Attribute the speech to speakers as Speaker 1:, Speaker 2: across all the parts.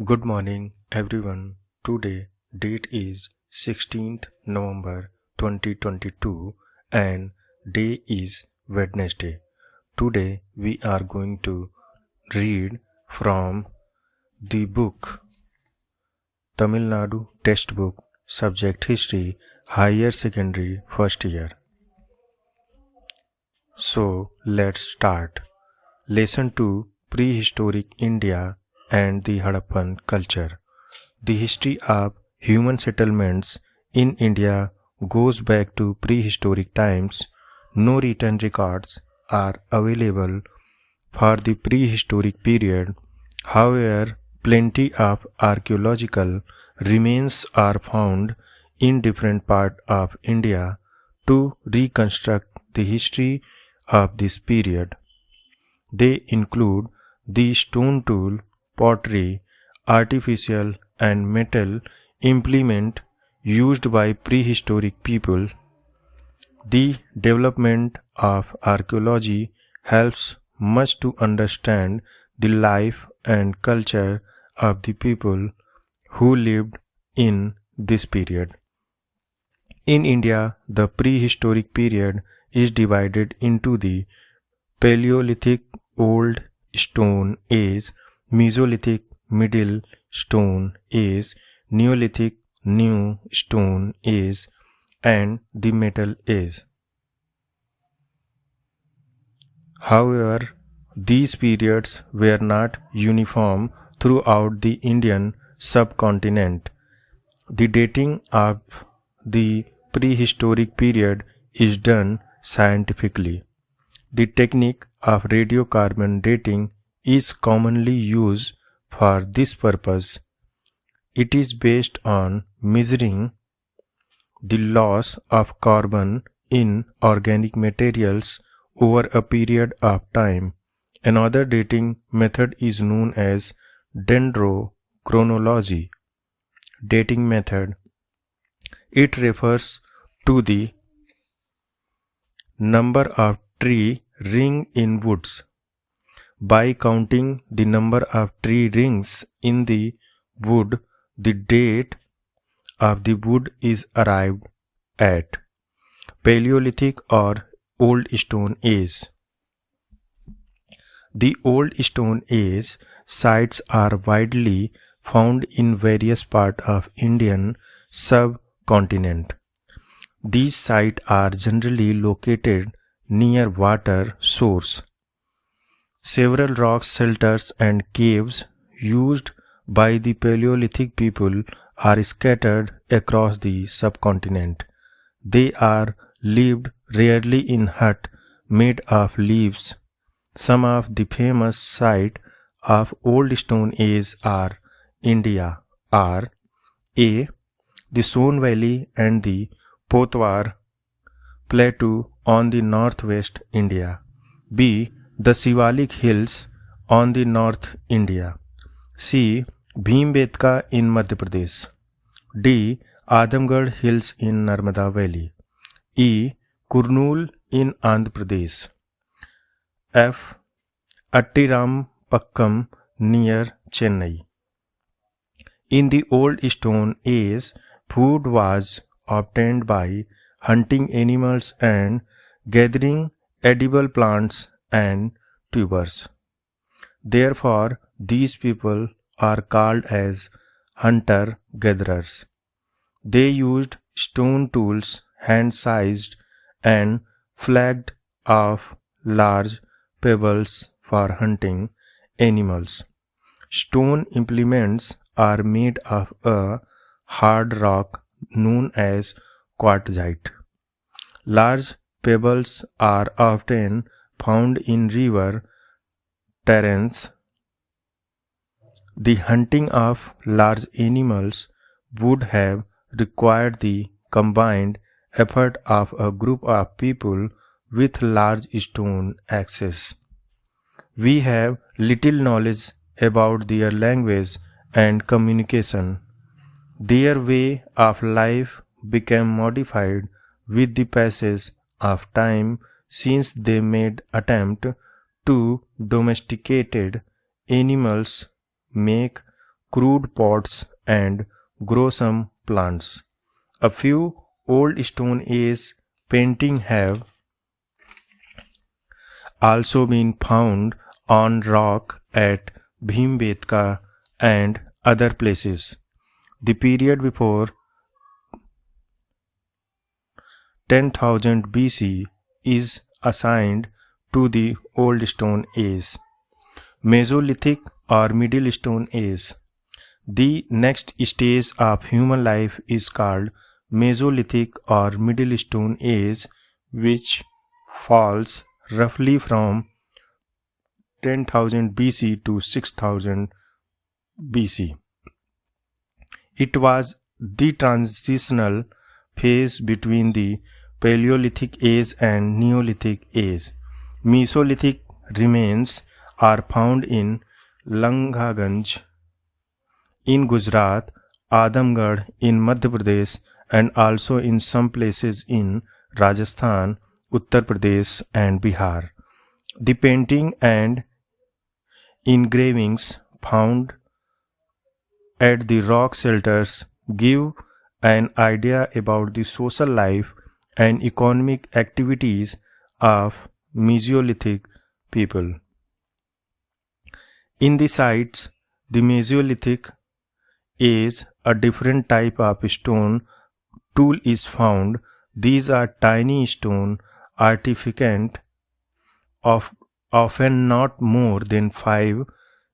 Speaker 1: Good morning, everyone. Today, date is 16th November 2022 and day is Wednesday. Today, we are going to read from the book Tamil Nadu Textbook, Subject History, Higher Secondary, First Year. So, let's start. Lesson 2, Prehistoric India and the Harappan Culture. The history of human settlements in India goes back to prehistoric times. No written records are available for the prehistoric period. However, plenty of archaeological remains are found in different parts of India to reconstruct the history of this period. They include the stone tool, pottery, artificial and metal implement used by prehistoric people. The development of archaeology helps much to understand the life and culture of the people who lived in this period. In India, the prehistoric period is divided into the Paleolithic Old Stone Age, Mesolithic Middle Stone Age, Neolithic New Stone Age, and the Metal Age. However, these periods were not uniform throughout the Indian subcontinent. The dating of the prehistoric period is done scientifically. The technique of radiocarbon dating is commonly used for this purpose. It is based on measuring the loss of carbon in organic materials over a period of time. Another dating method is known as dendrochronology dating method. It refers to the number of tree ring in woods. By counting the number of tree rings in the wood, the date of the wood is arrived at. Paleolithic or Old Stone Age. The Old Stone Age sites are widely found in various parts of Indian subcontinent. These sites are generally located near water source. Several rock shelters and caves used by the Paleolithic people are scattered across the subcontinent. They are lived rarely in huts made of leaves. Some of the famous sites of Old Stone Age are India are A. The Son Valley and the Potwar Plateau on the northwest India. B. The Shivalik Hills on the north India. C. Bhimbetka in Madhya Pradesh. D. Adamgarh Hills in Narmada Valley. E. Kurnool in Andhra Pradesh. F. Attirampakkam near Chennai. In the Old Stone Age, food was obtained by hunting animals and gathering edible plants and tubers. Therefore, these people are called as hunter-gatherers. They used stone tools, hand-sized and flagged of large pebbles for hunting animals. Stone implements are made of a hard rock known as quartzite. Large pebbles are often found in river terrains. The hunting of large animals would have required the combined effort of a group of people with large stone axes. We have little knowledge about their language and communication. Their way of life became modified with the passage of time since they made attempt to domesticated animals make crude pots, and grow some plants. A few old Stone Age paintings have also been found on rock at Bhimbetka and other places. The period before 10,000 BC is assigned to the Old Stone Age. Mesolithic or Middle Stone Age. The next stage of human life is called Mesolithic or Middle Stone Age, which falls roughly from 10,000 BC to 6,000 BC. It was the transitional phase between the Paleolithic Age and Neolithic Age. Mesolithic remains are found in Langaganj in Gujarat, Adamgarh in Madhya Pradesh, and also in some places in Rajasthan, Uttar Pradesh, and Bihar. The painting and engravings found at the rock shelters give an idea about the social life and economic activities of Mesolithic people. In the sites, the Mesolithic age, a different type of stone tool is found. These are tiny stone artifact of often not more than 5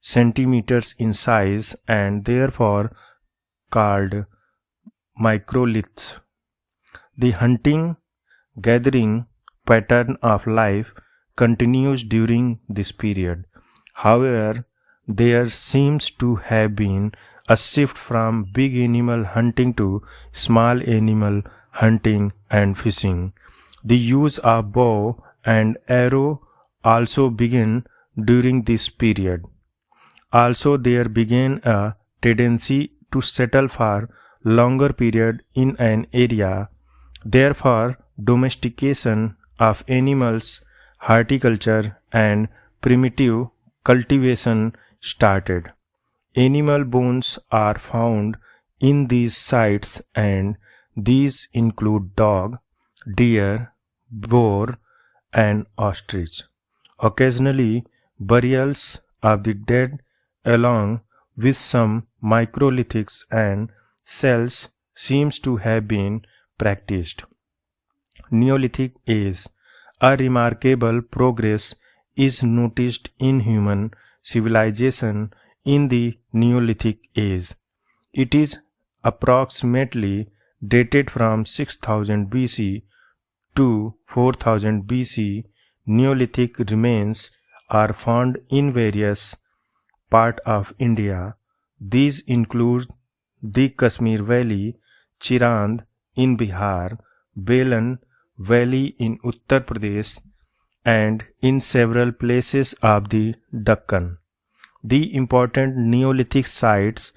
Speaker 1: centimeters in size and therefore called microliths. The hunting gathering pattern of life continues during this period. However, there seems to have been a shift from big animal hunting to small animal hunting and fishing. The use of bow and arrow also began during this period. Also, there began a tendency to settle for longer period in an area. Therefore, domestication of animals, horticulture, and primitive cultivation started. Animal bones are found in these sites, and these include dog, deer, boar, and ostrich. Occasionally, burials of the dead along with some microlithics and cells seems to have been practiced. Neolithic age. A remarkable progress is noticed in human civilization in the Neolithic age. It is approximately dated from 6000 BC to 4000 BC. Neolithic remains are found in various parts of India. These include the Kashmir Valley, Chirand in Bihar, Belan Valley in Uttar Pradesh, and in several places of the Deccan. The important Neolithic sites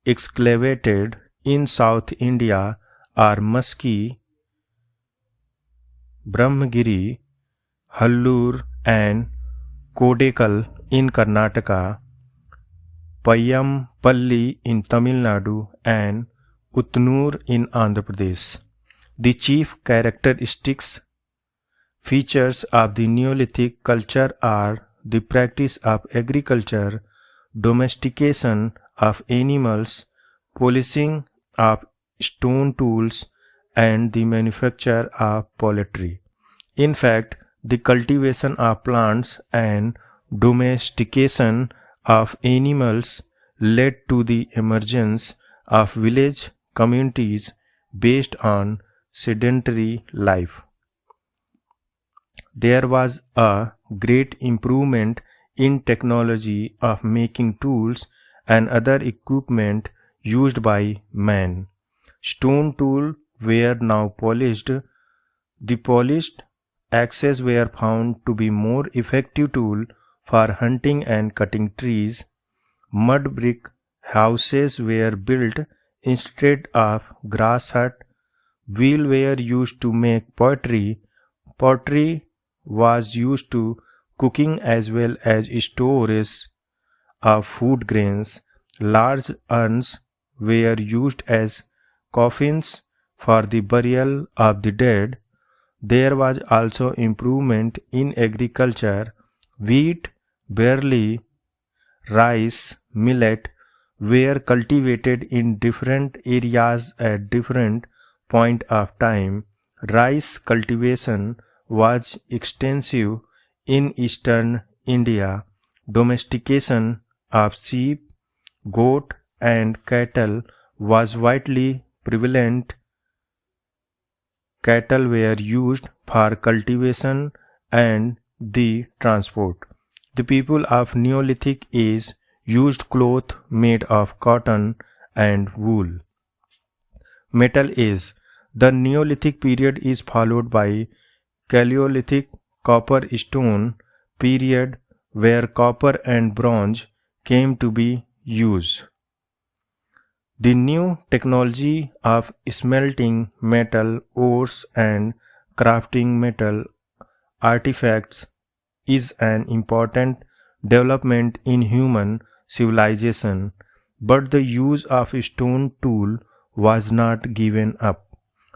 Speaker 1: excavated in South India are Maski, Brahmagiri, Hallur, and Kodekal in Karnataka, Payampalli in Tamil Nadu, and Utnur in Andhra Pradesh. The chief characteristics features of the Neolithic culture are the practice of agriculture, domestication of animals, polishing of stone tools, and the manufacture of poultry. In fact, the cultivation of plants and domestication of animals led to the emergence of village communities based on sedentary life. There was a great improvement in technology of making tools and other equipment used by man. Stone tools were now polished. The polished axes were found to be more effective tool for hunting and cutting trees. Mud brick houses were built instead of grass hut. Wheel were used to make pottery. Pottery was used to cooking as well as storage of food grains. Large urns were used as coffins for the burial of the dead. There was also improvement in agriculture. Wheat, barley, rice, millet were cultivated in different areas at different point of time. Rice cultivation was extensive in eastern India. Domestication of sheep, goat and cattle was widely prevalent. Cattle were used for cultivation and the transport. The people of Neolithic age used cloth made of cotton and wool. Metal Age. The Neolithic period is followed by Paleolithic copper stone period where copper and bronze came to be used. The new technology of smelting metal ores and crafting metal artifacts is an important development in human civilization, but the use of stone tool was not given up.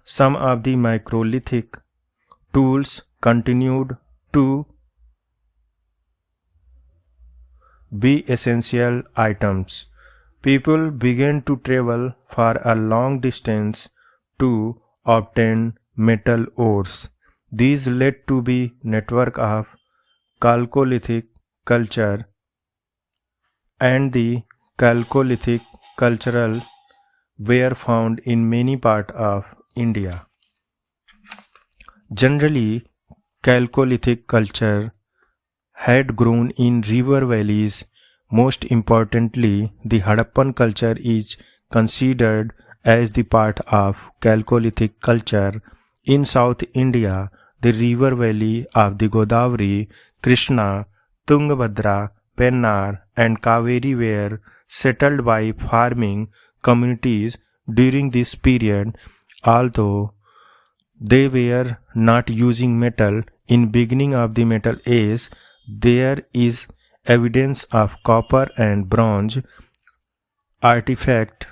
Speaker 1: Some of the microlithic tools continued to be essential items. People began to travel for a long distance to obtain metal ores. These led to the network of Chalcolithic culture, and the Chalcolithic cultural were found in many parts of India. Generally, Chalcolithic culture had grown in river valleys. Most importantly, the Harappan culture is considered as the part of Chalcolithic culture. In South India, the river valley of the Godavari, Krishna, Tungabhadra, Pennar and Kaveri were settled by farming communities during this period. Although they were not using metal in beginning of the Metal Age, there is evidence of copper and bronze artifact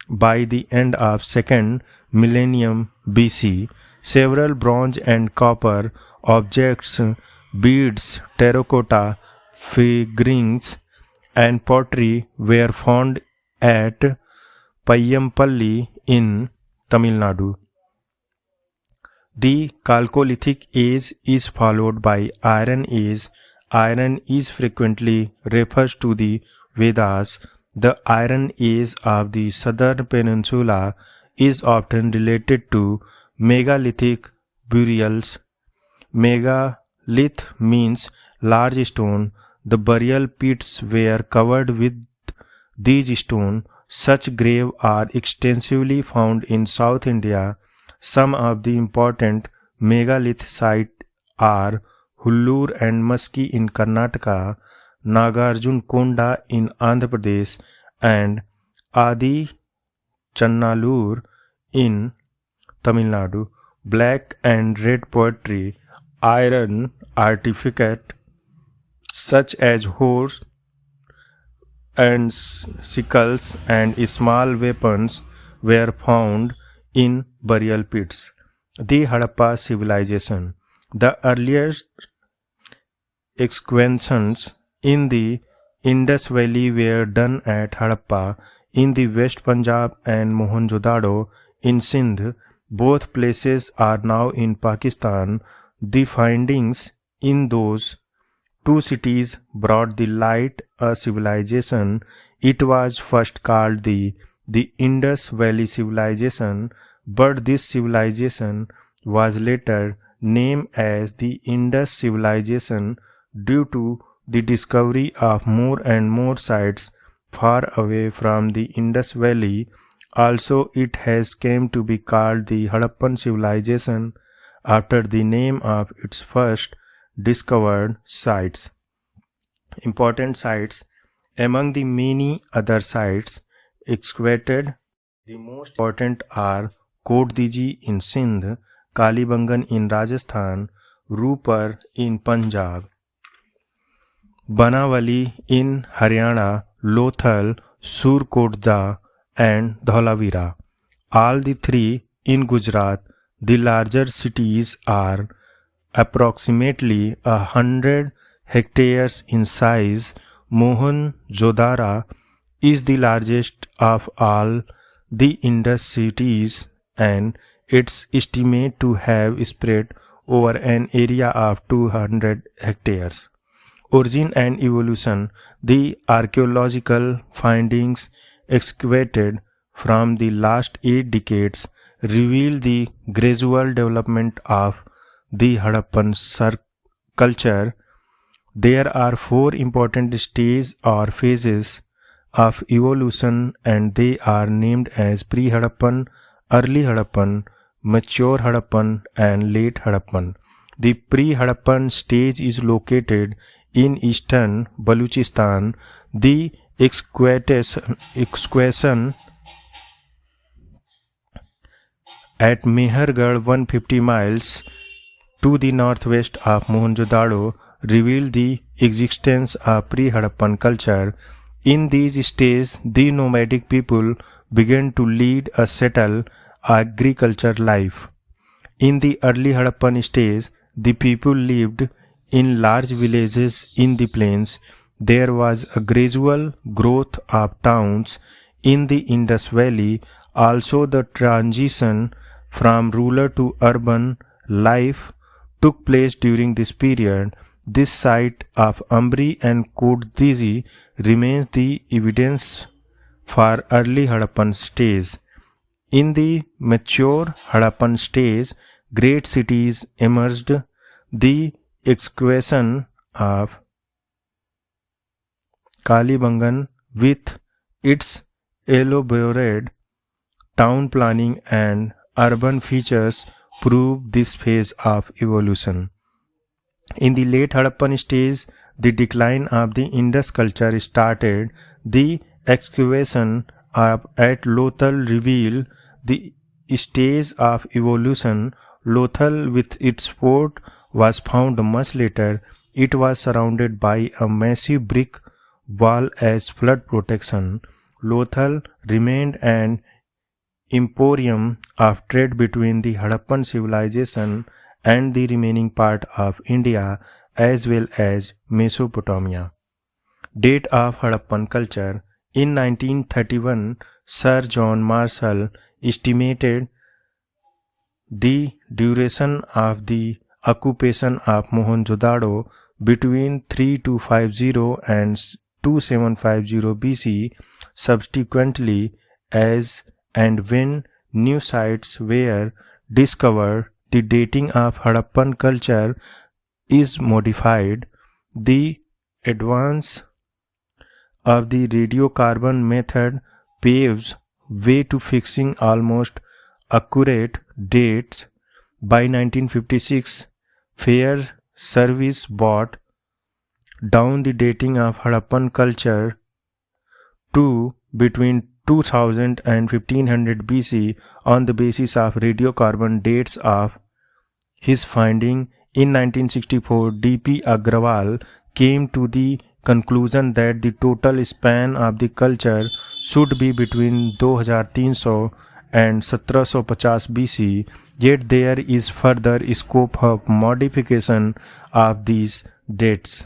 Speaker 1: by the end of second millennium BC. Several bronze and copper objects, beads, terracotta figurines and pottery were found at Payampalli in Tamil Nadu. The Chalcolithic age is followed by Iron Age. Iron is frequently refers to the Vedas. The Iron Age of the Southern Peninsula is often related to megalithic burials. Megalith means large stone. The burial pits were covered with these stones. Such graves are extensively found in South India. Some of the important megalith sites are Hullur and Maski in Karnataka, Nagarjunkonda in Andhra Pradesh, and Adi Channalur in Tamil Nadu. Black and red pottery, iron artifact such as horse and sickles and small weapons were found in burial pits. The Harappa civilization. The earliest excavations in the Indus Valley were done at Harappa in the West Punjab and Mohenjo-daro in Sindh. Both places are now in Pakistan. The findings in those two cities brought the light a civilization. It was first called the Indus Valley Civilization, but this civilization was later named as the Indus Civilization due to the discovery of more and more sites far away from the Indus Valley. Also, it has come to be called the Harappan Civilization after the name of its first discovered sites. Important sites. Among the many other sites excavated, the most important are Kotdiji in Sindh, Kalibangan in Rajasthan, Rupar in Punjab, Banawali in Haryana, Lothal, Surkotda, and Dholavira. All the three in Gujarat. The larger cities are approximately 100 hectares in size. Mohenjo-daro is the largest of all the Indus cities, and it's estimated to have spread over an area of 200 hectares. Origin and evolution. The archaeological findings excavated from the last 8 decades reveal the gradual development of the Harappan culture. There are four important stages or phases of evolution, and they are named as pre-Harappan, early Harappan, mature Harappan, and late Harappan. The pre-Harappan stage is located in eastern Baluchistan. The excavation at Mehergarh, 150 miles to the northwest of Mohenjo-daro, revealed the existence of pre-Harappan culture. In these stages, the nomadic people began to lead a settled agricultural life. In the early Harappan stage, the people lived in large villages in the plains. There was a gradual growth of towns in the Indus Valley. Also, the transition from rural to urban life took place during this period. This site of Ambri and Koddizi remains the evidence for early Harappan stage. In the mature Harappan stage, great cities emerged. The excavation of Kalibangan, with its elaborate town planning and urban features, proved this phase of evolution. In the late Harappan stage, the decline of the Indus culture started. The excavation at Lothal revealed the stage of evolution. Lothal, with its fort, was found much later. It was surrounded by a massive brick wall as flood protection. Lothal remained an emporium of trade between the Harappan civilization and the remaining part of India as well as Mesopotamia. Date of Harappan culture. In 1931, Sir John Marshall estimated the duration of the occupation of Mohenjo-daro between 3250 and 2750 BC. Subsequently, as and when new sites were discovered, the dating of Harappan culture is modified. The advance of the radiocarbon method paves way to fixing almost accurate dates. By 1956, Fair Service brought down the dating of Harappan culture to between 2000 and 1500 BC on the basis of radiocarbon dates of his finding. In 1964, D.P. Agrawal came to the conclusion that the total span of the culture should be between 2300 and 1750 BC, yet there is further scope of modification of these dates.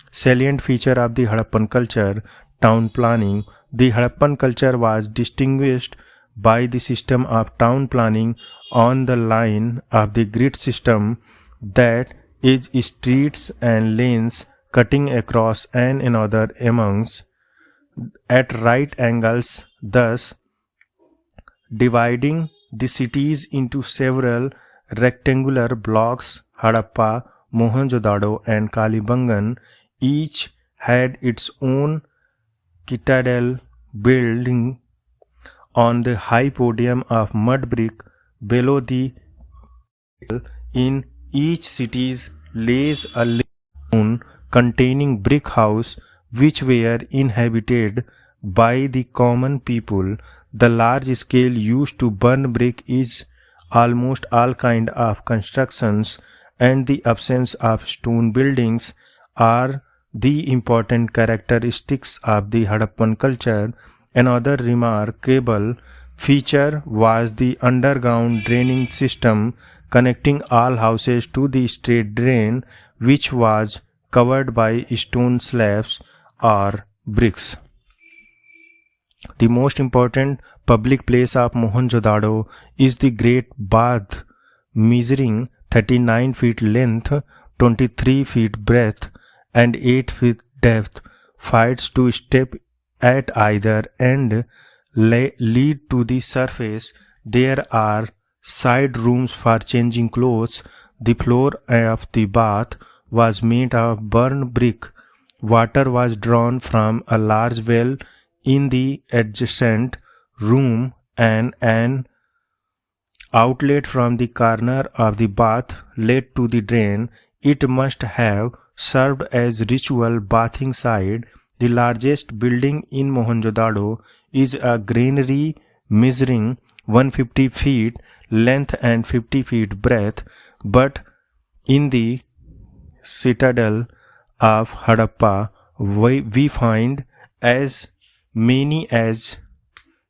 Speaker 1: Salient feature of the Harappan culture: town planning. The Harappan culture was distinguished by the system of town planning on the line of the grid system, that is, streets and lanes cutting across and another amongst at right angles, thus dividing the cities into several rectangular blocks. Harappa, Mohenjo-daro, and Kalibangan each had its own citadel building on the high podium of mud brick. Below the in each city lays a lagoon containing brick house which were inhabited by the common people. The large scale used to burn brick is almost all kind of constructions, and the absence of stone buildings are the important characteristics of the Harappan culture. Another remarkable feature was the underground draining system connecting all houses to the street drain, which was covered by stone slabs or bricks. The most important public place of Mohenjo-daro is the Great Bath, measuring 39 feet length, 23 feet breadth, and 8 feet depth. Flights to step at either end lead to the surface. There are side rooms for changing clothes. The floor of the bath was made of burned brick. Water was drawn from a large well in the adjacent room, and an outlet from the corner of the bath led to the drain. It must have served as ritual bathing site. The largest building in Mohenjo-daro is a granary measuring 150 feet length and 50 feet breadth, but in the citadel of Harappa we find as many as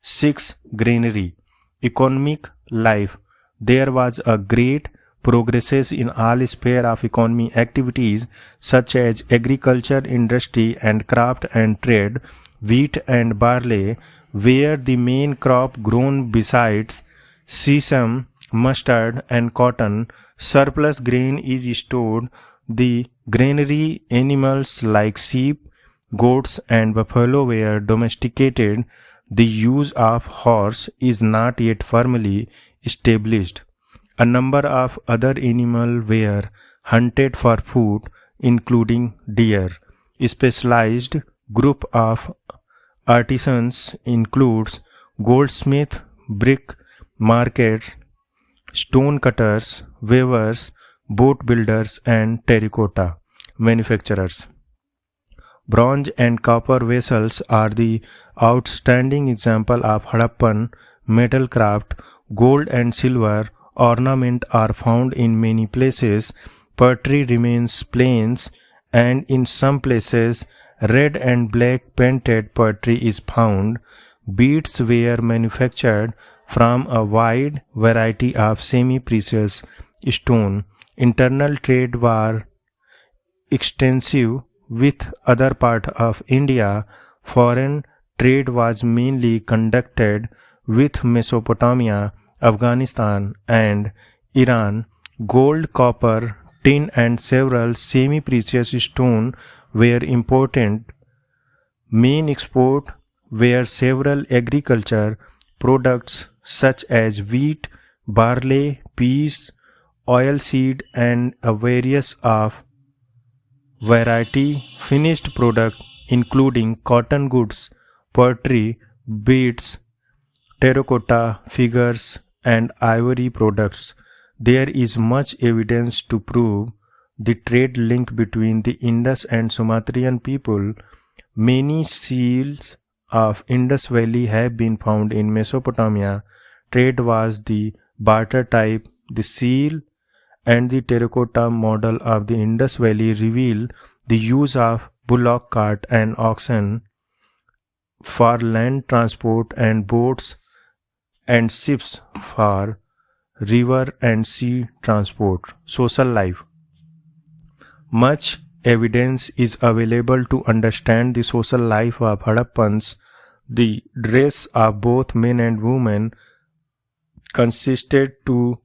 Speaker 1: 6 granary. Economic life. There was a great progresses in all spheres of economy activities such as agriculture, industry and craft and trade. Wheat and barley were the main crop grown besides sesame, mustard and cotton. Surplus grain is stored. The granary animals like sheep, goats and buffalo were domesticated. The use of horse is not yet firmly established. A number of other animals were hunted for food, including deer. A specialized group of artisans includes goldsmith, brick makers, stone cutters, weavers, boat builders, and terracotta manufacturers. Bronze and copper vessels are the outstanding example of Harappan metal craft. Gold and silver ornament are found in many places. Pottery remains plain, and in some places red and black painted pottery is found. Beads were manufactured from a wide variety of semi-precious stone. Internal trade was extensive with other part of India. Foreign trade was mainly conducted with Mesopotamia, Afghanistan and Iran. Gold, copper, tin and several semi-precious stones were important. Main export were several agriculture products such as wheat, barley, peas, oilseed and a various of variety finished product including cotton goods, pottery, beads, terracotta figures and ivory products. There is much evidence to prove the trade link between the Indus and Sumatran people. Many seals of Indus Valley have been found in Mesopotamia. Trade was the barter type. The seal and the terracotta model of the Indus Valley reveal the use of bullock cart and oxen for land transport and boats and ships for river and sea transport. Social life. Much evidence is available to understand the social life of Harappans. The dress of both men and women consisted two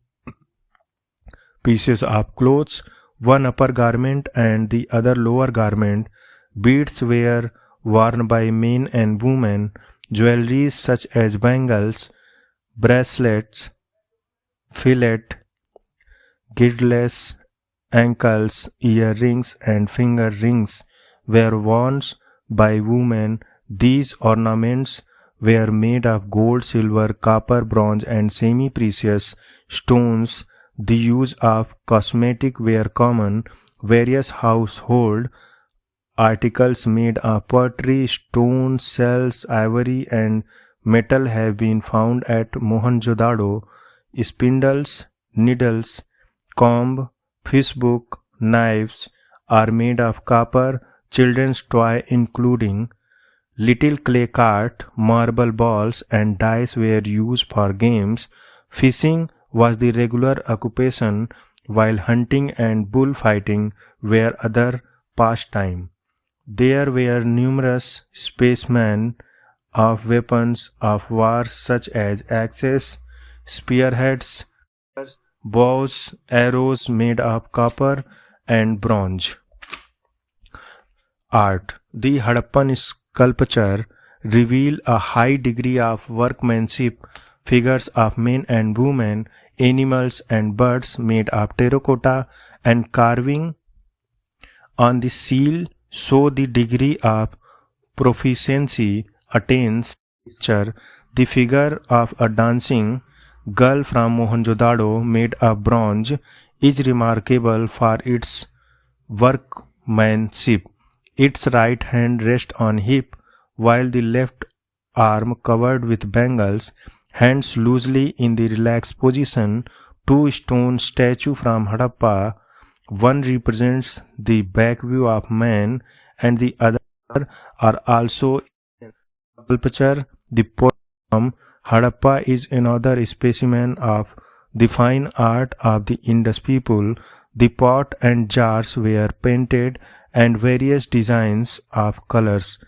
Speaker 1: pieces of clothes, one upper garment and the other lower garment. Beads were worn by men and women. Jewelry such as bangles, bracelets, fillet, girdles, ankles, earrings and finger rings were worn by women. These ornaments were made of gold, silver, copper, bronze and semi-precious stones. The use of cosmetic were common. Various household articles made of pottery, stone, shells, ivory and metal have been found at Mohenjo-daro. Spindles, needles, comb, fishhook, knives are made of copper. Children's toys including Little clay cart, marble balls, and dice were used for games. Fishing was the regular occupation, while hunting and bullfighting were other pastime. There were numerous specimens of weapons of war such as axes, spearheads, bows, arrows made of copper and bronze. Art. The Harappan sculpture reveal a high degree of workmanship, figures of men and women, animals and birds made of terracotta, and carving on the seal show the degree of proficiency attains. Picture the figure of a dancing girl from Mohenjo-daro made of bronze is remarkable for its workmanship. Its right hand rests on hip, while the left arm covered with bangles hands loosely in the relaxed position. Two stone statues from Harappa, one represents the back view of man and the other are also sculpture. The pot from Harappa is another specimen of the fine art of the Indus people. The pot and jars were painted and various designs of colors.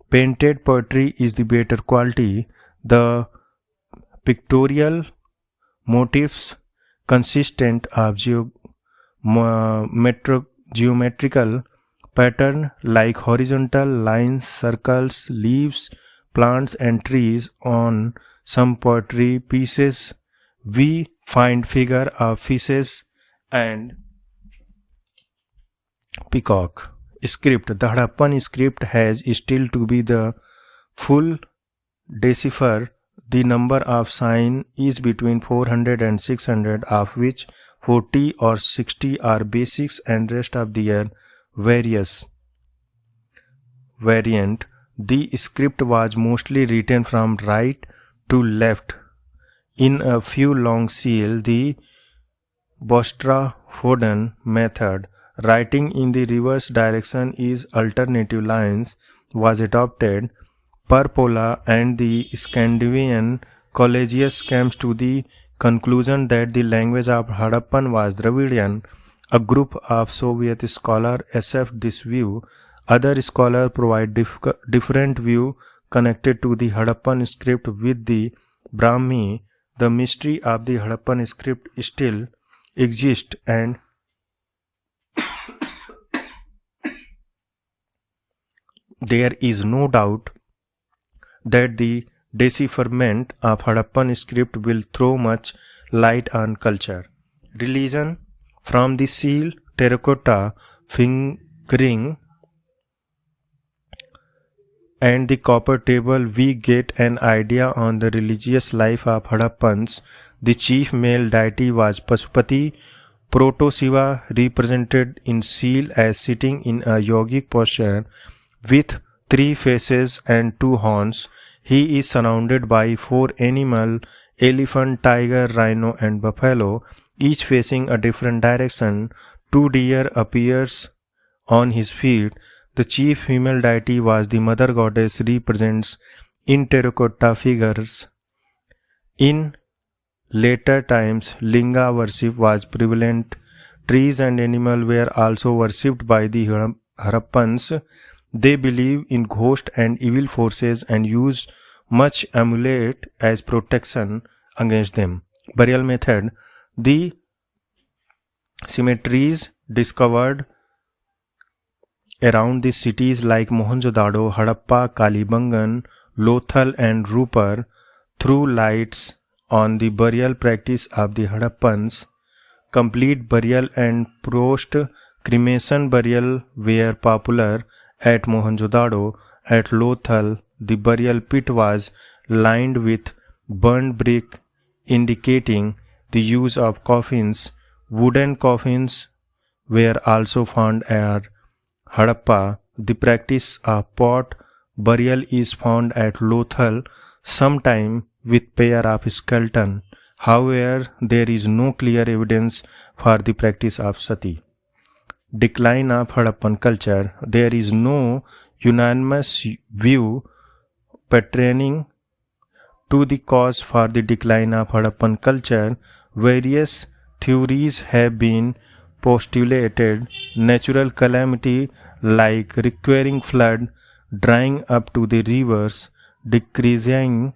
Speaker 1: Painted pottery is the better quality. The pictorial motifs consistent of geometrical pattern like horizontal lines, circles, leaves, plants and trees. On some pottery pieces we find figure of fishes and peacock. Script. The Harappan script has still to be the full decipher. The number of signs is between 400 and 600, of which 40 or 60 are basics and rest of the are various variant. The script was mostly written from right to left. In a few long seal, the Bostra-Foden method, writing in the reverse direction is alternative lines, was adopted. Perpola and the Scandinavian Collegius came to the conclusion that the language of Harappan was Dravidian. A group of Soviet scholars accept this view. Other scholars provide different view connected to the Harappan script with the Brahmi. The mystery of the Harappan script still exists, and there is no doubt that the decipherment of Harappan script will throw much light on culture, religion. From the seal, terracotta, fingering, and the copper table, we get an idea on the religious life of Harappans. The chief male deity was Pasupati. Proto-Shiva represented in seal as sitting in a yogic posture with 3 faces and 2 horns. He is surrounded by 4 animals: elephant, tiger, rhino and buffalo, each facing a different direction. 2 deer appears on his feet. The chief female deity was the mother goddess, represents in terracotta figures. In later times, linga worship was prevalent. Trees and animals were also worshipped by the Harappans. They believe in ghosts and evil forces and use much amulet as protection against them. Burial method. The cemeteries discovered around the cities like Mohenjo-daro, Harappa, Kalibangan, Lothal and Rupar threw lights on the burial practice of the Harappans. Complete burial and post-cremation burial were popular at Mohenjo-daro. At Lothal, the burial pit was lined with burnt brick, indicating the use of coffins. Wooden coffins were also found at Harappa. The practice of pot burial is found at Lothal, sometime with pair of skeleton. However, there is no clear evidence for the practice of sati. Decline of Harappan culture. There is no unanimous view pertaining to the cause for the decline of Harappan culture, various theories have been postulated. Natural calamity like recurring flood, drying up to the rivers, decreasing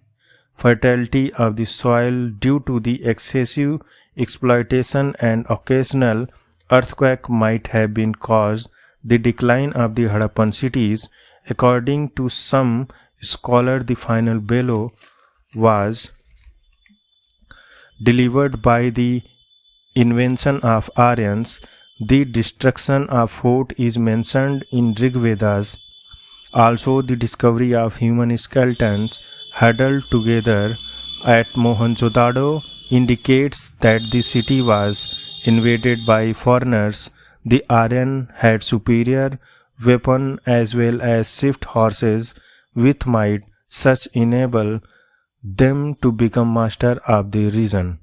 Speaker 1: fertility of the soil due to the excessive exploitation, and occasional earthquake might have been caused the decline of the Harappan cities. According to some scholars, the final blow was delivered by the invention of Aryans. The destruction of fort is mentioned in Rig Vedas. Also, the discovery of human skeletons huddled together at Mohenjo-daro indicates that the city was invaded by foreigners. The Aryan had superior weapons as well as swift horses with might, such enable them to become master of the region.